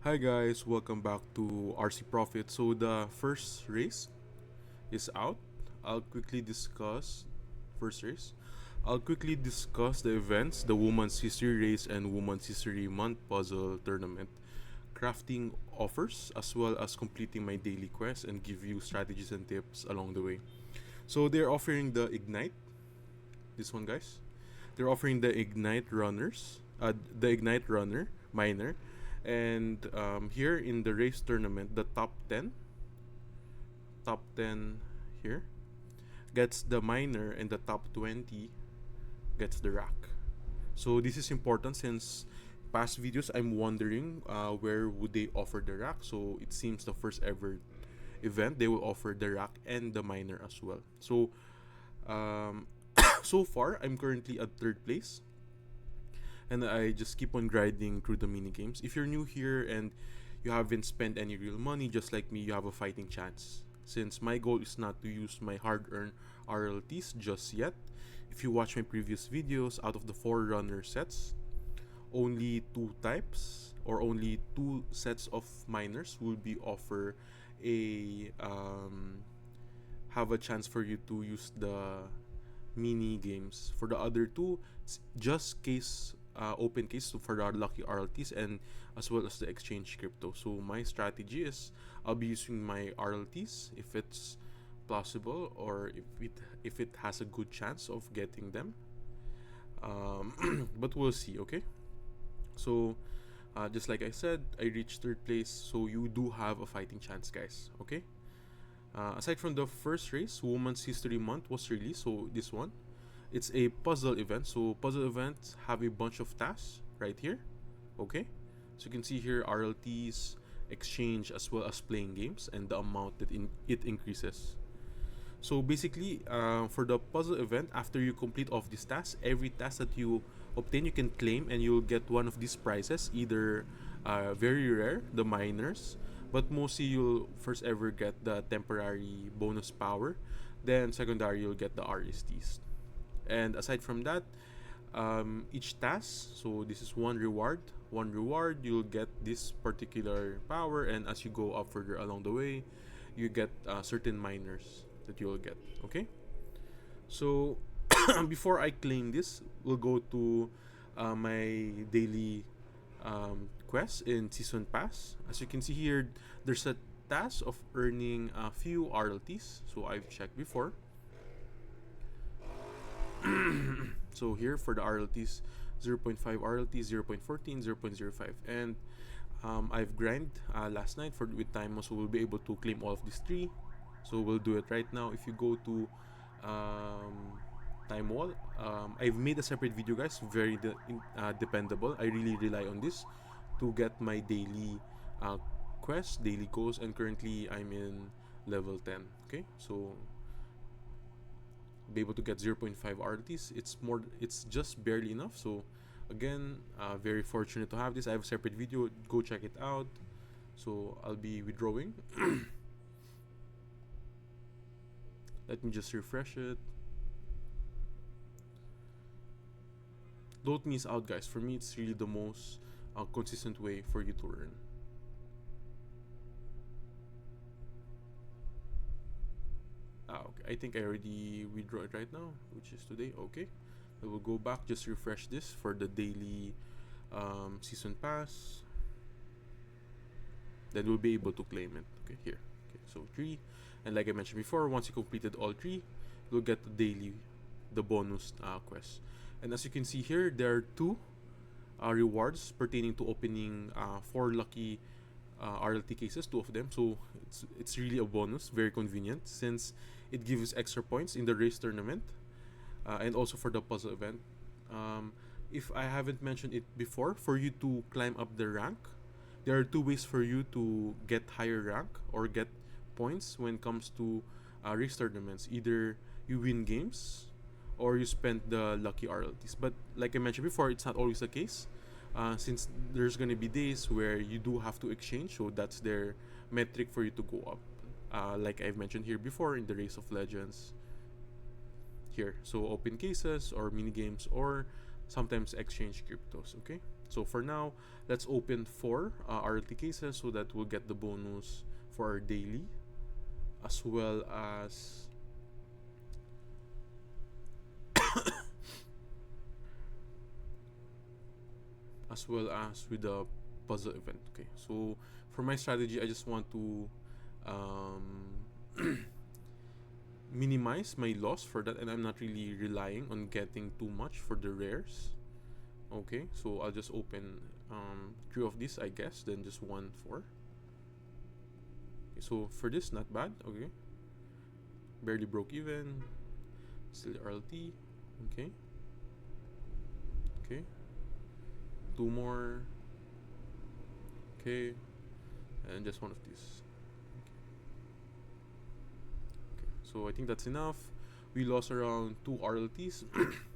Hi guys, welcome back to RC Profit. So the first race is out. I'll quickly discuss first race. I'll quickly discuss the events, the Women's History Race and Women's History Month Puzzle Tournament, crafting offers, as well as completing my daily quest and give you strategies and tips along the way. So they're offering the Ignite, this one guys. They're offering the Ignite Runner Miner, and here in the race tournament, the top 10 here gets the miner, and the top 20 gets the rack. So this is important since past videos I'm wondering where would they offer the rack. So it seems the first ever event they will offer the rack and the miner as well. So um, so far I'm currently at third place, and I just keep on grinding through the mini games. If you're new here and you haven't spent any real money, just like me, you have a fighting chance. Since my goal is not to use my hard-earned RLTs just yet. If you watch my previous videos, out of the 4 runner sets, only 2 types or only 2 sets of miners will be offer a have a chance for you to use the mini games. For the other two, it's just open case for the lucky RLTs and as well as the exchange crypto. So my strategy is I'll be using my RLTs if it's possible, or if it has a good chance of getting them. But we'll see. Okay. So just like I said, I reached third place, so you do have a fighting chance, guys. Okay. Aside from the first race, Women's History Month was released. So this one, it's a puzzle event. So puzzle events have a bunch of tasks right here. Okay, so you can see here RLTs, exchange, as well as playing games, and the amount that it increases. So basically, for the puzzle event, after you complete off these tasks, every task that you obtain, you can claim, and you'll get one of these prizes. Either very rare, the miners, but mostly you'll first ever get the temporary bonus power. Then secondary, you'll get the RSTs. And aside from that, each task, so this is one reward, you'll get this particular power, and as you go up further along the way, you get certain miners that you'll get. Okay, so before I claim this, we'll go to my daily quest in season pass. As you can see here, there's a task of earning a few RLTs, so I've checked before. So here for the RLTs, 0.5 RLT, 0.14, 0.05, and I've grinded last night for with time, so we'll be able to claim all of these 3. So we'll do it right now. If you go to time wall, I've made a separate video, guys. Very dependable. I really rely on this to get my daily quest, daily goals, and currently I'm in level 10. Okay, so be able to get 0.5 RTs. It's just barely enough. So again, very fortunate to have this. I have a separate video, go check it out. So I'll be withdrawing. Let me just refresh it. Don't miss out, guys. For me, it's really the most consistent way for you to earn. Okay, I think I already withdraw it right now, which is today. Okay, I will go back, just refresh this for the daily season pass. Then we'll be able to claim it. Okay, here. Okay, so 3, and like I mentioned before, once you completed all 3, you'll get the bonus quest. And as you can see here, there are 2 rewards pertaining to opening 4 lucky RLT cases, 2 of them. So it's really a bonus, very convenient, since it gives extra points in the race tournament and also for the puzzle event. If I haven't mentioned it before, for you to climb up the rank, there are 2 ways for you to get higher rank or get points when it comes to race tournaments. Either you win games or you spend the lucky RLTs. But like I mentioned before, it's not always the case. Since there's gonna be days where you do have to exchange, so that's their metric for you to go up. Like I've mentioned here before in the Race of Legends. Here, so open cases or mini games or sometimes exchange cryptos. Okay, So for now, let's open 4 RLT cases so that we'll get the bonus for our daily, as well as with the puzzle event. Okay, so for my strategy, I just want to um, minimize my loss for that, and I'm not really relying on getting too much for the rares. Okay, so I'll just open 3 of these, I guess, then just 1 4. Okay, so for this, not bad. Okay, barely broke even, still RLT. Okay, okay, 2 more. Okay, and just 1 of these. Okay, so I think that's enough. We lost around 2 RLTs,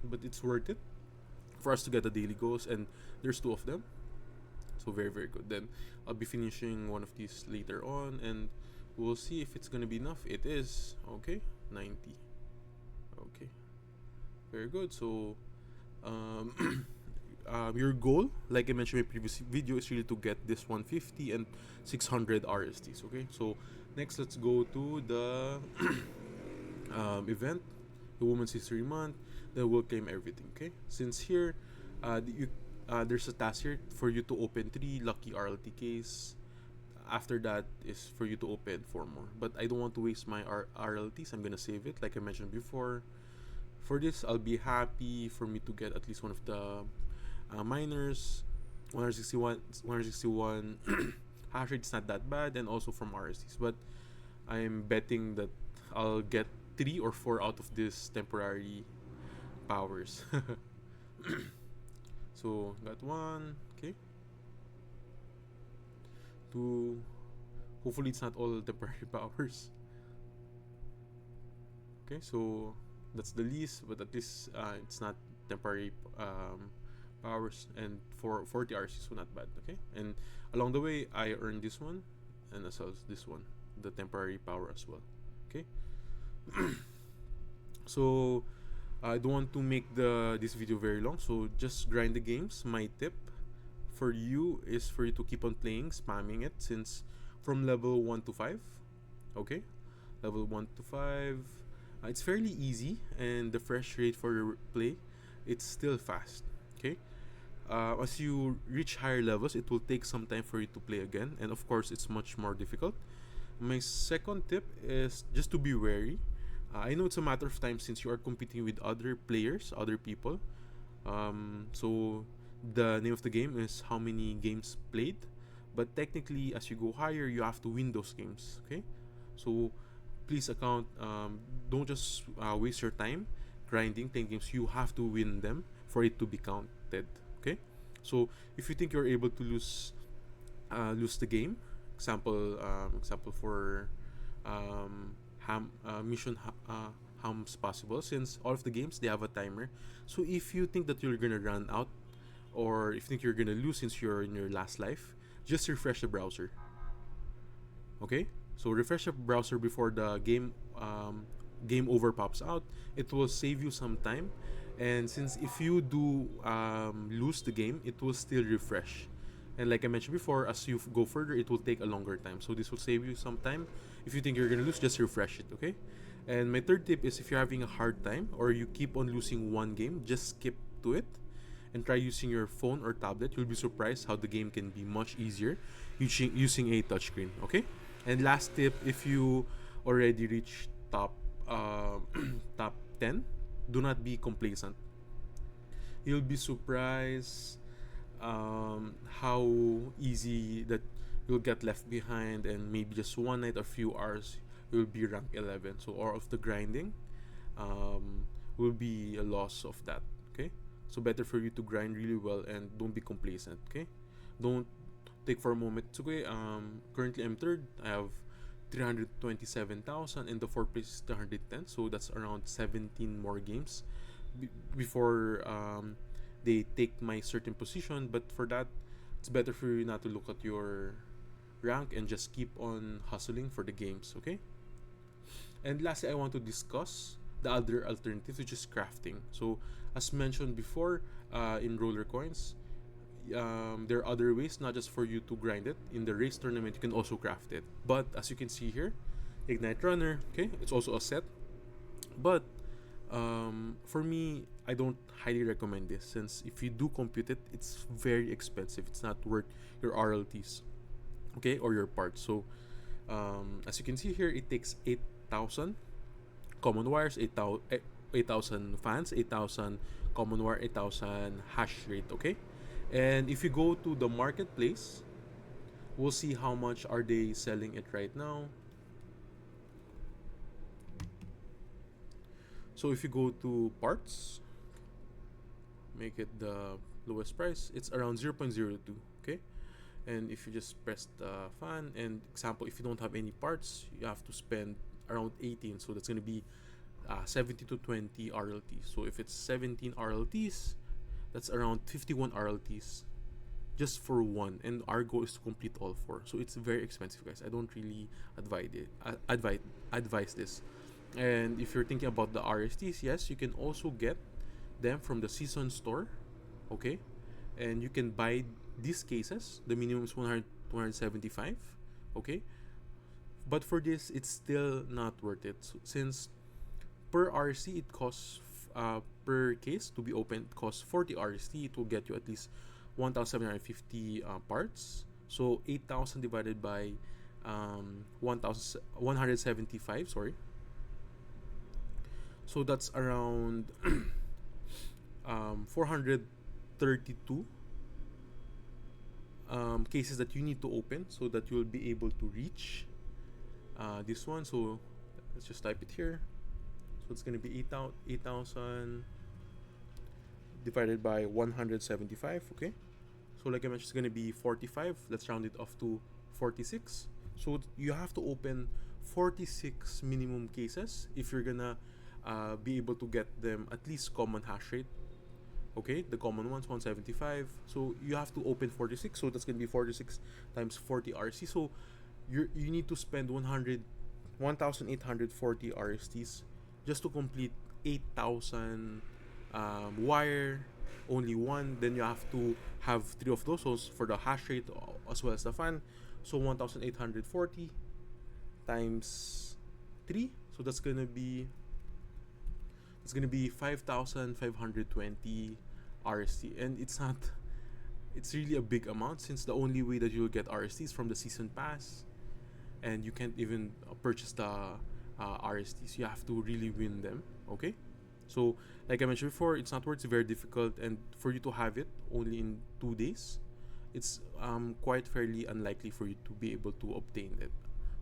but it's worth it for us to get the daily goals, and there's 2 of them, so very very good. Then I'll be finishing 1 of these later on, and we'll see if it's gonna be enough. It is. Okay, 90. Okay, very good. So your goal, like I mentioned in my previous video, is really to get this 150 and 600 RSTs. Okay, so next let's go to the event, the Women's History Month. Then we'll claim everything. Okay, since here there's a task here for you to open 3 lucky RLTKs. After that is for you to open 4 more, but I don't want to waste my RLTs. I'm gonna save it, like I mentioned before. For this, I'll be happy for me to get at least one of the miners, 161 hash rate is not that bad, and also from RSTs. But I'm betting that I'll get 3 or 4 out of this temporary powers. So got 1. Okay, 2. Hopefully it's not all temporary powers. Okay, so that's the least, but at least it's not temporary powers, and for 40 RC, so not bad. Okay, and along the way I earned this one, and as well as this one, the temporary power as well. Okay. So I don't want to make this video very long, so just grind the games. My tip for you is for you to keep on playing, spamming it, since from level 1 to 5. Okay, level 1 to 5, it's fairly easy, and the fresh rate for your play, it's still fast. Okay, as you reach higher levels, it will take some time for you to play again, and of course it's much more difficult. My second tip is just to be wary. I know it's a matter of time since you are competing with other players, other people. So the name of the game is how many games played, but technically as you go higher, you have to win those games. Okay, so please don't just waste your time grinding, playing games. You have to win them for it to be counted. Okay, so if you think you're able to lose the game, example for mission Ham's Possible, since all of the games they have a timer. So if you think that you're gonna run out, or if you think you're gonna lose since you're in your last life, just refresh the browser. Okay, so refresh the browser before the game over pops out. It will save you some time, and since if you do lose the game, it will still refresh. And like I mentioned before, as you go further, it will take a longer time. So this will save you some time. If you think you're gonna lose, just refresh it. Okay. And my third tip is, if you're having a hard time or you keep on losing one game, just skip to it and try using your phone or tablet. You'll be surprised how the game can be much easier using a touchscreen. Okay. And last tip, if you already reached top 10, do not be complacent. You'll be surprised how easy that you'll get left behind, and maybe just one night or few hours you'll be rank 11. So all of the grinding will be a loss of that. Okay, so better for you to grind really well and don't be complacent. Okay, don't take for a moment. It's okay. Currently I'm third. I have 327,000, and the fourth place is 310. So that's around 17 more games before they take my certain position. But for that, it's better for you not to look at your rank and just keep on hustling for the games. Okay. And lastly, I want to discuss the other alternative, which is crafting. So as mentioned before, in roller coins, there are other ways, not just for you to grind it. In the race tournament, you can also craft it. But as you can see here, Ignite Runner, okay, it's also a set. But for me, I don't highly recommend this, since if you do compute it, it's very expensive. It's not worth your RLTs, okay, or your parts. So as you can see here, it takes 8,000 common wires, 8,000 fans, 8,000 common wire, 8,000 hash rate, okay. And if you go to the marketplace, we'll see how much are they selling it right now. So if you go to parts, make it the lowest price, it's around 0.02, okay. And if you just press the fan, and example, if you don't have any parts, you have to spend around 18, so that's going to be 70 to 20 RLTs. So if it's 17 RLTs, that's around 51 RLTs just for one, and our goal is to complete all 4. So it's very expensive, guys. I don't really advise this. And if you're thinking about the RSTs, yes, you can also get them from the season store, okay. And you can buy these cases. The minimum is 275, okay. But for this, it's still not worth it, since per RST it costs per case to be opened, it costs 40 RST. It will get you at least 1,750 parts. So 8,000 divided by 175, sorry. So that's around 432 cases that you need to open, so that you will be able to reach this one. So let's just type it here. So it's going to be 8,000 divided by 175, okay. So like I mentioned, it's going to be 45. Let's round it off to 46. So you have to open 46 minimum cases if you're gonna be able to get them at least common hash rate, okay. The common ones 175, so you have to open 46. So that's going to be 46 times 40 RC. So you need to spend 1,840 RSTs just to complete 8,000 wire, only one. Then you have to have 3 of those for the hash rate as well as the fan. So 1,840 times 3, so that's gonna be 5,520 RST. And it's really a big amount, since the only way that you'll get RST is from the season pass, and you can't even purchase the RSTs. You have to really win them, okay. So like I mentioned before, it's not worth, it's very difficult, and for you to have it only in 2 days, it's quite fairly unlikely for you to be able to obtain it.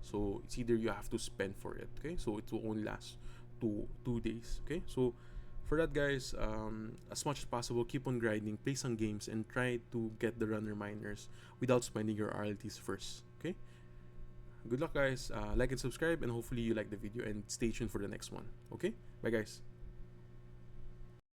So it's either you have to spend for it, okay. So it will only last 2 days, okay. So for that, guys, as much as possible, keep on grinding, play some games, and try to get the runner miners without spending your RLTs first, okay. Good luck, guys. Like and subscribe, and hopefully you like the video, and stay tuned for the next one, okay. Bye, guys.